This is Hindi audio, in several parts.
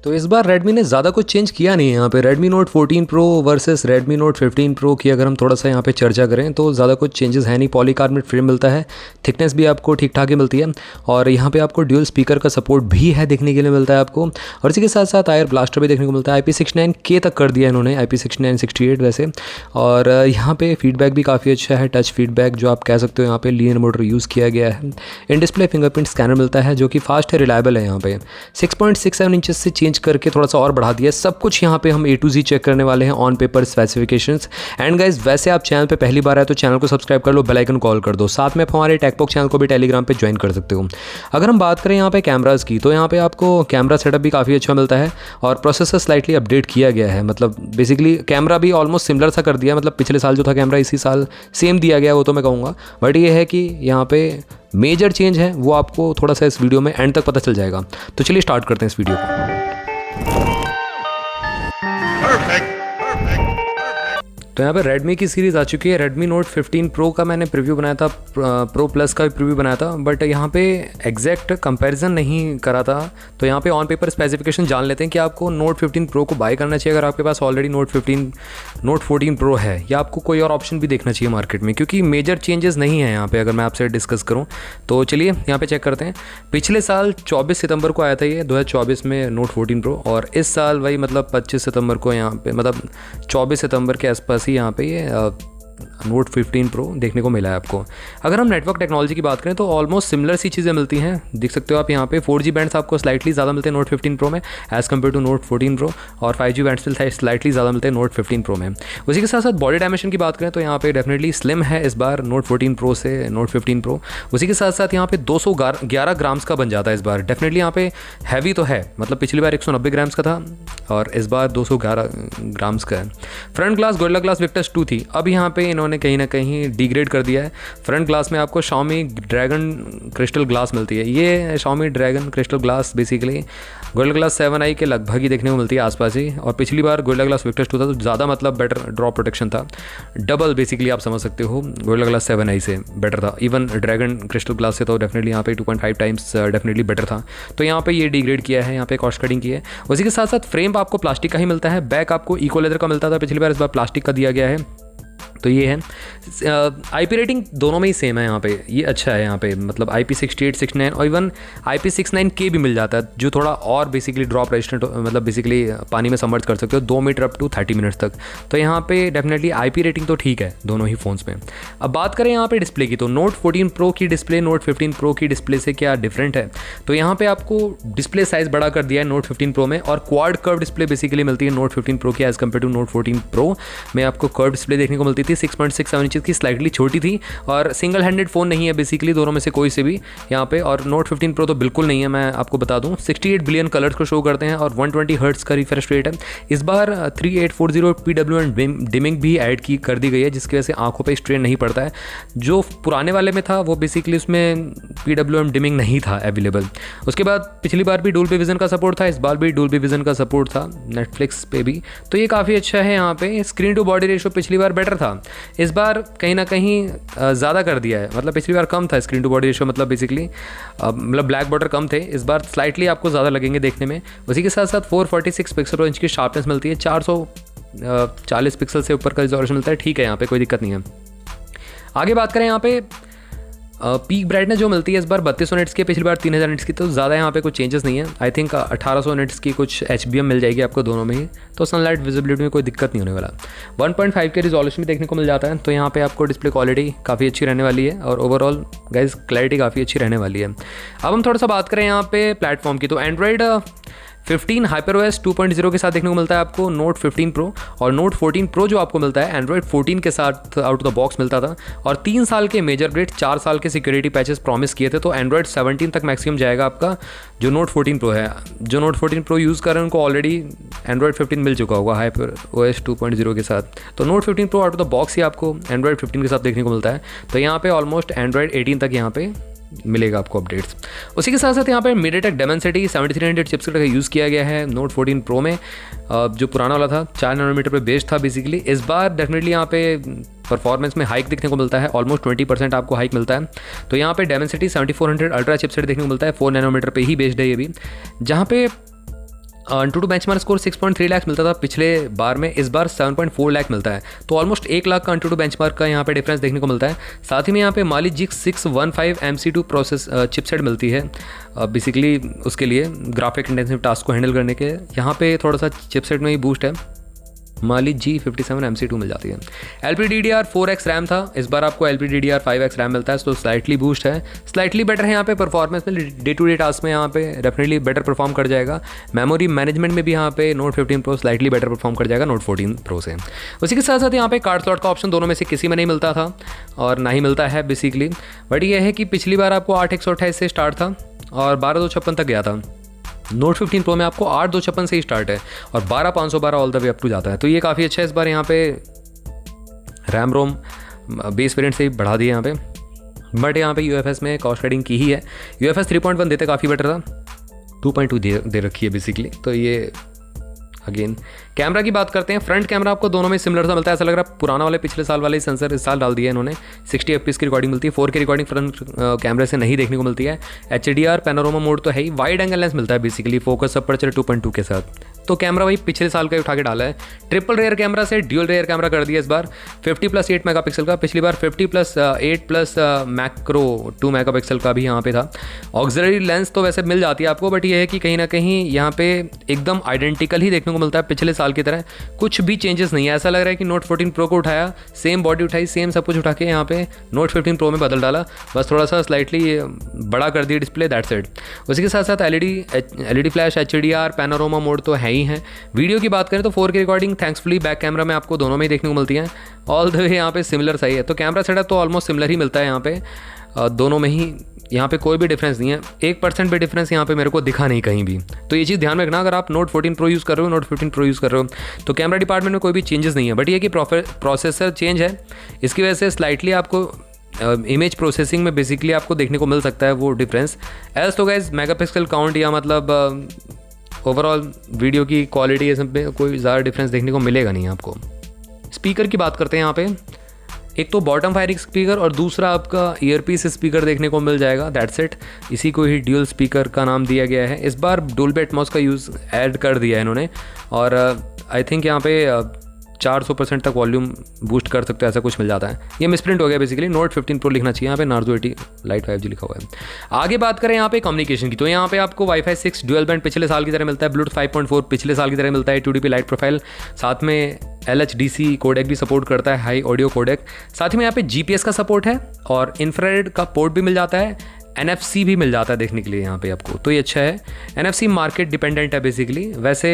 तो इस बार Redmi ने ज़्यादा कुछ चेंज किया नहीं है यहाँ पे। Redmi Note 14 Pro versus Redmi Note 15 Pro की अगर हम थोड़ा सा यहाँ पे चर्चा करें तो ज़्यादा कुछ चेंजेस है नहीं। पॉलीकार्बोनेट फ्रेम मिलता है, थिकनेस भी आपको ठीक ठाक ही मिलती है और यहाँ पे आपको ड्यूल स्पीकर का सपोर्ट भी है देखने के लिए मिलता है आपको। और इसी के साथ साथ आयर ब्लास्टर भी देखने को मिलता है। IP69K तक कर दिया इन्होंने, IP6968 वैसे। और यहाँ पे फीडबैक भी काफ़ी अच्छा है, टच फीडबैक जो आप कह सकते हो। यहाँ पे लीनियर मोटर यूज़ किया गया है। इन डिस्प्ले फिंगरप्रिंट स्कैनर मिलता है जो कि फास्ट है, रिलायबल है। यहाँ पे 6.67 इंचेस से चेंज करके थोड़ा सा और बढ़ा दिया। सब कुछ यहाँ पे हम A to Z चेक करने वाले हैं, on paper specifications. And guys वैसे आप चैनल पे पहली बार आए तो चैनल को सब्सक्राइब कर लो, बेल आइकन कॉल कर दो। साथ में आप हमारे टेकपॉक चैनल को भी टेलीग्राम पे ज्वाइन कर सकते हो। अगर हम बात करें यहाँ पे कैमरास की तो यहाँ पे आपको कैमरा सेटअप भी काफ़ी अच्छा मिलता है और प्रोसेसर स्लाइटली अपडेट किया गया है। मतलब बेसिकली कैमरा भी ऑलमोस्ट सिमिलर सा कर दिया, मतलब पिछले साल जो था कैमरा इसी साल सेम दिया गया वो तो मैं कहूँगा। बट ये है कि यहाँ पे मेजर चेंज है वो आपको थोड़ा सा इस वीडियो में एंड तक पता चल जाएगा। तो चलिए स्टार्ट करते हैं इस वीडियो को। तो यहाँ पे Redmi की सीरीज़ आ चुकी है। Redmi Note 15 Pro का मैंने प्रीव्यू बनाया था, Pro Plus का भी प्रीव्यू बनाया था, बट यहाँ पे एग्जैक्ट कंपैरिजन नहीं करा था। तो यहाँ पे ऑन पेपर स्पेसिफिकेशन जान लेते हैं कि आपको Note 15 Pro को बाय करना चाहिए अगर आपके पास ऑलरेडी Note 14 Pro है, या आपको कोई और ऑप्शन भी देखना चाहिए मार्केट में, क्योंकि मेजर चेंजेस नहीं है यहाँ पे अगर मैं आपसे डिस्कस करूँ। तो चलिए यहाँ पे चेक करते हैं। पिछले साल 24 सितंबर को आया था ये 2024 में Note 14 Pro, और इस साल वही मतलब 25 सितंबर को यहाँ पे मतलब 24 सितंबर के आसपास यहाँ पे ये Note 15 Pro देखने को मिला है आपको। अगर हम नेटवर्क टेक्नोलॉजी की बात करें तो ऑलमोस्ट सिमिलर सी चीज़ें मिलती हैं। देख सकते हो आप यहाँ पे 4G बैंड्स आपको स्लाइटली ज़्यादा मिलते हैं Note 15 Pro में as compare to Note 14 Pro, और 5G बैंड्स स्लाइटली ज़्यादा मिलते हैं Note 15 Pro में। उसी के साथ साथ बॉडी डायमेंशन की बात करें तो यहाँ पे डेफिनेटली स्लिम है इस बार Note 14 Pro से Note 15 Pro। उसी के साथ साथ यहाँ पे 211 ग्राम्स का बन जाता है इस बार। डेफिनेटली यहाँ पे हैवी तो है, मतलब पिछली बार 190 ग्राम्स का था और इस बार 211 ग्राम्स का है। Front glass gorilla glass Victus 2 थी, अब यहाँ पे इन्होंने कहीं ना कहीं डिग्रेड कर दिया है। फ्रंट ग्लास में आपको Xiaomi ड्रैगन क्रिस्टल ग्लास मिलती है। ये Xiaomi dragon crystal glass basically gorilla glass 7i के लगभग ही देखने को मिलती है आसपास ही, और पिछली बार गोरिल्ला ग्लास विक्टस 2 था तो ज़्यादा मतलब बेटर ड्रॉप प्रोटेक्शन था, डबल बेसिकली आप समझ सकते हो गोरिल्ला ग्लास 7i से बेटर था। इवन ड्रैगन क्रिस्टल ग्लास से तो डेफिनेटली यहाँ पे 2.5 टाइम्स डेफिनेटली बेटर था। तो यहाँ पे ये डिग्रेड किया है, यहाँ पे कॉस्ट कटिंग की है। उसी के साथ साथ फ्रेम आपको प्लास्टिक का ही मिलता है, बैक आपको इको लेदर का मिलता था पिछली बार, इस बार प्लास्टिक का दिया गया है। तो ये है। IP रेटिंग दोनों में ही सेम है यहाँ पे, ये अच्छा है यहाँ पे, मतलब IP68, 69 और इवन IP69K भी मिल जाता है जो थोड़ा और बेसिकली ड्रॉप रेजिस्टेंट, मतलब बेसिकली पानी में सबमर्ज कर सकते हो 2 मीटर अप टू 30 मिनट्स तक। तो यहाँ पे डेफिनेटली IP रेटिंग तो ठीक है दोनों ही फ़ोन्स में। अब बात करें यहाँ पे डिस्प्ले की तो Note 14 Pro की डिस्प्ले Note 15 Pro की डिस्प्ले से क्या डिफरेंट है, तो यहाँ पे आपको डिस्प्ले साइज़ बड़ा कर दिया है Note 15 Pro में, और क्वाड कर्व डिस्प्ले बेसिकली मिलती है Note 15 Pro की as compare to Note 14 Pro में। आपको कर्व डिस्प्ले देखने को मिलती थी 6.67 इंचेस की, स्लाइटली छोटी थी, और सिंगल हैंडेड फ़ोन नहीं है बेसिकली दोनों में से कोई से भी यहाँ पे। और Note 15 Pro तो बिल्कुल नहीं है, मैं आपको बता दूँ। 68 बिलियन कलर्स को शो करते हैं और 120 हर्ट्ज का रिफ्रेश रेट है। इस बार 3840 PWM डिमिंग भी ऐड की कर दी गई है, जिसकी वजह से आंखों पे स्ट्रेन नहीं पड़ता है। जो पुराने वाले में था वो बेसिकली उसमें PWM डिमिंग नहीं था अवेलेबल। उसके बाद पिछली बार भी डोल्बी विजन का सपोर्ट था, इस बार भी डोल्बी विजन का सपोर्ट था नेटफ्लिक्स पे भी, तो ये काफ़ी अच्छा है। यहाँ पे स्क्रीन टू बॉडी रेशियो पिछली बार बेटर था, इस बार कहीं ना कहीं ज़्यादा कर दिया है। मतलब पिछली बार कम था स्क्रीन टू बॉडी रेशियो, मतलब बेसिकली मतलब ब्लैक बॉर्डर कम थे, इस बार स्लाइटली आपको ज़्यादा लगेंगे देखने में। उसी के साथ साथ 446 पिक्सल पर इंच की शार्पनेस मिलती है, 440 पिक्सल से ऊपर का रिजोल्यूशन मिलता है। ठीक है, यहाँ पे कोई दिक्कत नहीं है। आगे बात करें यहाँ पे पीक ब्राइटनेस जो मिलती है इस बार 3200 निट्स की, पिछली बार 3000 निट्स की, तो ज़्यादा यहाँ पे कुछ चेंजेस नहीं है। आई थिंक 1800 निट्स की कुछ HBM मिल जाएगी आपको दोनों में ही, तो सनलाइट विजिबिलिटी में कोई दिक्कत नहीं होने वाला। 1.5 के रिजोल्यूशन भी देखने को मिल जाता है, तो यहाँ पे आपको डिस्प्ले क्वालिटी काफ़ी अच्छी रहने वाली है और ओवरऑल गाइस क्लैरिटी काफ़ी अच्छी रहने वाली है। अब हम थोड़ा सा बात करें यहाँ पे प्लेटफॉर्म की, तो एंड्रॉयड 15 HyperOS 2.0 के साथ देखने को मिलता है आपको Note 15 Pro, और Note 14 Pro जो आपको मिलता है Android 14 के साथ आउट ऑफ द बॉक्स मिलता था, और 3 साल के मेजर अपडेट, 4 साल के सिक्योरिटी पैचेस प्रॉमिस किए थे। तो Android 17 तक मैक्सिमम जाएगा आपका जो Note 14 Pro है। जो Note 14 Pro यूज़ कर रहे हैं उनको ऑलरेडी Android 15 मिल चुका होगा HyperOS 2.0 के साथ। तो Note 15 Pro out of the box ही आपको Android 15 के साथ देखने को मिलता है। तो यहाँ पे ऑलमोस्ट Android 18 तक यहाँ पे मिलेगा आपको अपडेट्स। उसी के साथ साथ यहाँ पे MediaTek Dimensity 7300 चिपसेट का यूज़ किया गया है Note 14 Pro में। जो पुराना वाला था 4 नैनोमीटर पे बेस्ड था बेसिकली, इस बार डेफिनेटली यहाँ पे परफॉर्मेंस में हाइक देखने को मिलता है, ऑलमोस्ट 20% आपको हाइक मिलता है। तो यहाँ पे Dimensity 7400 अल्ट्रा चिपसेट देखने को मिलता है, 4 नैनोमीटर पे ही बेस्ड है ये भी, जहाँ पे AnTuTu बेंचमार्क स्कोर 6.3 लाख मिलता था पिछले बार में, इस बार 7.4 लाख मिलता है, तो ऑलमोस्ट 1 लाख का AnTuTu बेंचमार्क का यहाँ पे डिफरेंस देखने को मिलता है। साथ ही में यहाँ पे Mali GX 615 MC2 process chipset मिलती है बेसिकली उसके लिए ग्राफिक इंटेंसिव टास्क को हैंडल करने के। यहाँ पे थोड़ा सा चिपसेट में ही बूस्ट है, Mali G57 MC2 मिल जाती है। LPDDR 4x रैम था, इस बार आपको LPDDR 5x रैम मिलता है, तो स्लाइटली बूस्ट है, स्लाइटली बेटर है यहाँ पे परफॉर्मेंस में, डे टू डे टास्क में यहाँ पे डेफिनेटली बेटर परफॉर्म कर जाएगा। मेमोरी मैनेजमेंट में भी यहाँ पे Note 15 Pro slightly better perform कर जाएगा Note 14 Pro से। उसी के साथ साथ यहाँ पे कार्ड स्लॉट का ऑप्शन दोनों में से किसी में नहीं मिलता था और ना ही मिलता है बेसिकली, बट ये है कि पिछली बार आपको 8/128 से स्टार्ट था और 12/256 तक गया था। Note 15 Pro में आपको 8/256 से ही स्टार्ट है और 12/512 all the way up to जाता है, तो ये काफ़ी अच्छा है। इस बार यहाँ पे रैम रोम बेस वेरिएंट से ही बढ़ा दिया यहाँ पे, बट यहाँ पे UFS में कॉस्ट शेडिंग की ही है। UFS 3.1 देते काफ़ी बेटर था, 2.2 दे रखी है बेसिकली, तो ये अगेन। कैमरा की बात करते हैं, फ्रंट कैमरा आपको दोनों में सिमिलर सा मिलता है, ऐसा लग रहा है पुराना वाले पिछले साल वाले सेंसर इस साल डाल दिया है इन्होंने। 60 FPS की रिकॉर्डिंग मिलती है, 4K रिकॉर्डिंग फ्रंट कैमरे से नहीं देखने को मिलती है। HDR पैनोरामा मोड तो है ही, वाइड एंगल लेंस मिलता है बेसिकली, फोकस अपर्चर 2.2 के साथ, तो कैमरा वही पिछले साल का उठा के डाला है। ट्रिपल रेयर कैमरा से ड्यूल रेयर कैमरा कर दिया इस बार, 50+8 मेगापिक्सल का, पिछली बार 50+8+ मैक्रो 2 मेगापिक्सल का भी यहाँ पे था। ऑक्सिलरी लेंस तो वैसे मिल जाती है आपको, बट ये है कि कहीं ना कहीं यहाँ पे एकदम आइडेंटिकल ही देखने को मिलता है पिछले साल की तरह, कुछ भी चेंजेस नहीं है। ऐसा लग रहा है कि Note 14 Pro को उठाया, सेम बॉडी उठाई, सेम सब कुछ उठा के यहाँ पे Note 15 Pro में बदल डाला, बस थोड़ा सा स्लाइटली बड़ा कर दिया डिस्प्ले, दैट्स इट। उसी के साथ साथ LED flash, HDR panorama mode तो है ही है। वीडियो की बात करें तो 4K रिकॉर्डिंग थैंक्सफुली बैक कैमरा में आपको दोनों में ही देखने को मिलती है, ऑल द वे यहाँ पे सिमिलर सही है, तो कैमरा सेटअप तो ऑलमोस्ट सिमिलर ही मिलता है यहाँ पे दोनों में ही, यहाँ पे कोई भी डिफरेंस नहीं है, 1% भी डिफरेंस यहाँ पे मेरे को दिखा नहीं कहीं भी। तो ये चीज़ ध्यान में रखना, अगर आप Note 14 Pro यूज़ कर रहे हो, Note 15 Pro यूज़ कर रहे हो, तो कैमरा डिपार्टमेंट में कोई भी चेंजेस नहीं है, बट ये कि प्रोसेसर चेंज है, इसकी वजह से स्लाइटली आपको इमेज प्रोसेसिंग में बेसिकली आपको देखने को मिल सकता है वो डिफरेंस। एल्स तो गाइस मेगापिक्सल काउंट या मतलब ओवरऑल वीडियो की क्वालिटी ये सब में कोई ज़्यादा डिफरेंस देखने को मिलेगा नहीं आपको। स्पीकर की बात करते हैं यहाँ पे, एक तो बॉटम फायरिंग स्पीकर और दूसरा आपका ईयरपीस स्पीकर देखने को मिल जाएगा, दैट्स इट। इसी को ही ड्यूल स्पीकर का नाम दिया गया है। इस बार डोल्बी एटमॉस का यूज़ ऐड कर दिया है इन्होंने, और आई थिंक यहाँ पे 400% तक वॉल्यूम बूस्ट कर सकते हैं, ऐसा कुछ मिल जाता है। ये मिसप्रिंट हो गया बेसिकली, Note 15 Pro लिखना चाहिए, यहाँ पे Narzo 80 Lite 5G लिखा हुआ है। आगे बात करें यहाँ पे कम्युनिकेशन की, तो यहाँ पे आपको Wi-Fi 6 ड्यूअल बैंड पिछले साल की तरह मिलता है, Bluetooth 5.4 पिछले साल की तरह मिलता है, 2dp लाइट प्रोफाइल, साथ में LHDC कोडेक भी सपोर्ट करता है, हाई ऑडियो कोडेक, साथ ही में यहाँ पे GPS का सपोर्ट है और इंफ्रारेड का पोर्ट भी मिल जाता है, NFC भी मिल जाता है देखने के लिए यहाँ पे आपको, तो ये अच्छा है। NFC मार्केट डिपेंडेंट है बेसिकली, वैसे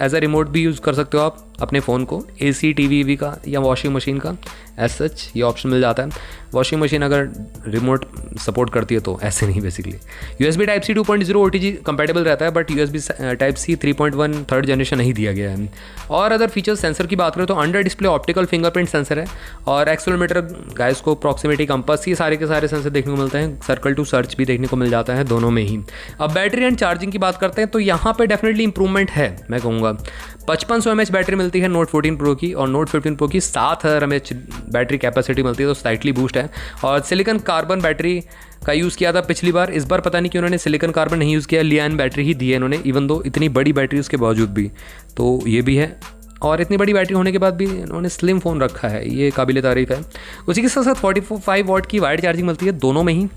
एज अ रिमोट भी यूज़ कर सकते हो आप अपने फ़ोन को, AC TV का या वॉशिंग मशीन का, एज सच ये ऑप्शन मिल जाता है। वॉशिंग मशीन अगर रिमोट सपोर्ट करती है तो ऐसे नहीं basically. USB Type-C 2.0 OTG compatible रहता है, but USB Type-C 3.1 third generation नहीं दिया गया है। और अदर फीचर्स सेंसर की बात करें तो under display optical fingerprint sensor है और एक्सेलेरोमीटर, गाइस्कोप, प्रॉक्सिमिटी कंपास, ये सारे के सारे सेंसर देखने को मिलते हैं। सर्कल टू सर्च भी देखने को मिल जाता है दोनों में ही। अब बैटरी एंड चार्जिंग की बात करते हैं तो यहाँ पे डेफिनेटली इंप्रूवमेंट है, मैं कहूँगा 5500 mAh बैटरी मिलती है Note 14 Pro की, और Note 15 Pro की 7000 mAh बैटरी कैपेसिटी मिलती है, तो स्लाइटली बूस्ट है। और सिलिकॉन कार्बन बैटरी का यूज़ किया था पिछली बार, इस बार पता नहीं कि उन्होंने सिलिकॉन कार्बन नहीं यूज़ किया, लिथियम बैटरी ही दी है इन्होंने, इवन दो इतनी बड़ी बैटरी उसके बावजूद भी, तो ये भी है। और इतनी बड़ी बैटरी होने के बाद भी इन्होंने स्लिम फ़ोन रखा है, ये काबिल तारीफ़ है। उसी के साथ साथ 45 वाट की वाइड चार्जिंग मिलती है दोनों में ही।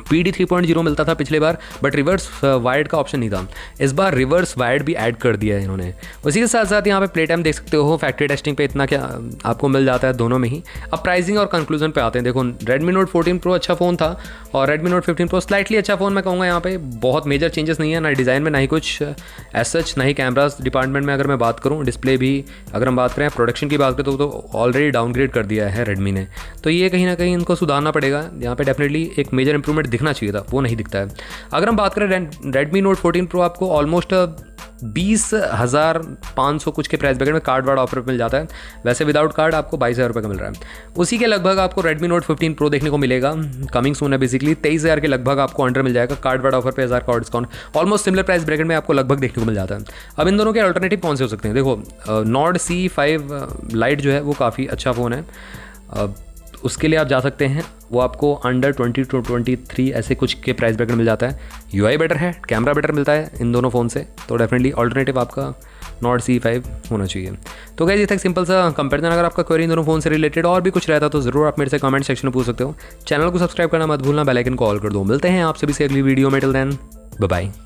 PD 3.0 मिलता था पिछले बार, बट रिवर्स वायर्ड का ऑप्शन नहीं था, इस बार रिवर्स वायर्ड भी ऐड कर दिया है इन्होंने। उसी के साथ साथ यहाँ पे प्ले टाइम देख सकते हो, फैक्ट्री टेस्टिंग पे इतना क्या आपको मिल जाता है दोनों में ही। अब प्राइसिंग और कंक्लूजन पे आते हैं। देखो Redmi Note 14 Pro अच्छा फ़ोन था और Redmi Note 15 Pro स्लाइटली अच्छा फ़ोन मैं कहूँगा। यहाँ पे बहुत मेजर चेंजेस नहीं है, ना डिज़ाइन में, ना ही कुछ एज सच, ना ही कैमरास डिपार्टमेंट में अगर मैं बात करूँ, डिस्प्ले भी अगर हम बात करें, प्रोडक्शन की बात करें तो ऑलरेडी डाउनग्रेड कर दिया है Redmi ने, तो ये कहीं ना कहीं इनको सुधारना पड़ेगा। यहाँ पे डेफिनेटली एक मेजर इंप्रूवमेंट दिखना चाहिए था, वो नहीं दिखता है। अगर हम बात करें Redmi Note 14 Pro आपको ऑलमोस्ट 20,500 कुछ के प्राइस ब्रैकेट में कार्ड वार्ड ऑफर मिल जाता है, वैसे विदाउट कार्ड आपको 22,000 रुपये का मिल रहा है। उसी के लगभग आपको Redmi Note 15 Pro देखने को मिलेगा, कमिंग सून है बेसिकली, 23,000 के लगभग आपको अंडर मिल जाएगा, कार्ड वार्ड ऑफर पे 1000 का discount, almost similar price bracket में आपको लगभग देखने को मिल जाता है। अब इन दोनों के अल्टरनेटिव कौन से हो सकते हैं? देखो Nord C5 Lite जो है वो काफ़ी अच्छा फ़ोन है, उसके लिए आप जा सकते हैं, वो आपको अंडर 20 to 23 ऐसे कुछ के प्राइस ब्रैकेट मिल जाता है। UI बेटर है, कैमरा बेटर मिलता है इन दोनों फ़ोन से, तो डेफिनेटली ऑल्टरनेटिव आपका नॉट C5 होना चाहिए। तो गाइस ये था एक सिंपल सा कंपैरिजन। अगर आपका क्वेरी इन दोनों फ़ोन से रिलेटेड और भी कुछ रहता तो ज़रूर आप मेरे से कमेंट सेक्शन में पूछ सकते हो। चैनल को सब्सक्राइब करना मत भूलना, बेल आइकन को ऑल कर दो। मिलते हैं आप सभी से अगली वीडियो में। Till then bye bye.